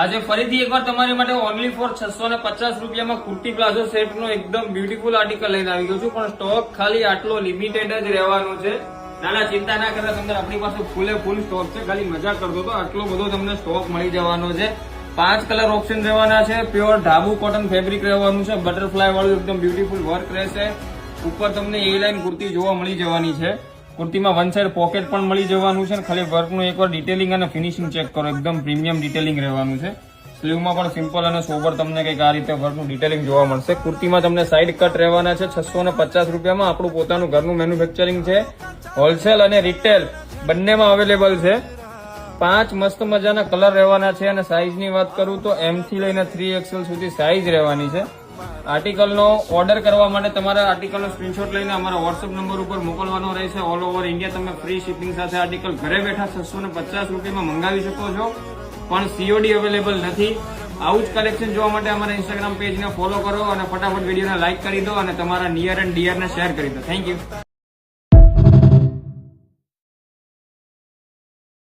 આજે ફરીથી એકવાર તમારી માટે ઓનલી ફોર 650 રૂપિયામાં કુર્તી પ્લાઝો સેટ નો એકદમ બ્યુટીફુલ આર્ટિકલ લઈને આવી ગયો છું, પણ સ્ટોક ખાલી આટલો લિમિટેડ જ રહેવાનો છે. નાના ચિંતા ના કરતા, તમને આપણી પાસે ફૂલે ફૂલ સ્ટોક છે. ખાલી મજા કરતો તો આટલો બધો તમને સ્ટોક મળી જવાનો છે. 5 કલર ઓપ્શન રહેવાના છે. પ્યોર ઢાબુ કોટન ફેબ્રિક રહેવાનું છે. બટરફ્લાય વાળું એકદમ બ્યુટીફુલ વર્ક રહેશે. ઉપર તમને એ લાઈન કુર્તી જોવા મળી જવાની છે. કુર્તીમાં વન સાઈડ પોકેટ પણ મળી જવાનું છે. ખાલી વર્કનું એકવાર ડિટેલિંગ અને ફિનિશિંગ ચેક કરો, એકદમ પ્રીમિયમ ડિટેલિંગ રહેવાનું છે. સ્લીવમાં પણ સિમ્પલ અને સોબર તમને કંઈક આ રીતે વર્કનું ડિટેલિંગ જોવા મળશે. કુર્તીમાં તમને સાઈડ કટ રહેવાના છે. 650 રૂપિયામાં આપણું પોતાનું ઘરનું મેન્યુફેક્ચરિંગ છે. હોલસેલ અને રિટેલ બંનેમાં અવેલેબલ છે. 5 મસ્ત મજાના કલર રહેવાના છે. અને સાઈઝની વાત કરું તો M થી લઈને 3XL સુધી સાઈઝ રહેવાની છે. આર્ટિકલનો ઓર્ડર કરવા માટે તમારે આર્ટિકલનો સ્ક્રીનશોટ લઈને અમારા વોટ્સઅપ નંબર ઉપર મોકલવાનો રહેશે. ઓલ ઓવર ઇન્ડિયા તમે ફ્રી શિપિંગ સાથે આર્ટિકલ ઘરે બેઠા 650 રૂપિયામાં મંગાવી શકો છો, પણ COD અવેલેબલ નથી. આવું જ કલેક્શન જોવા માટે અમારા ઇન્સ્ટાગ્રામ પેજને ફોલો કરો અને ફટાફટ વિડીયોને લાઇક કરી દો અને તમારા નિયર એન્ડ ડિયરને શેર કરી દો. Thank you.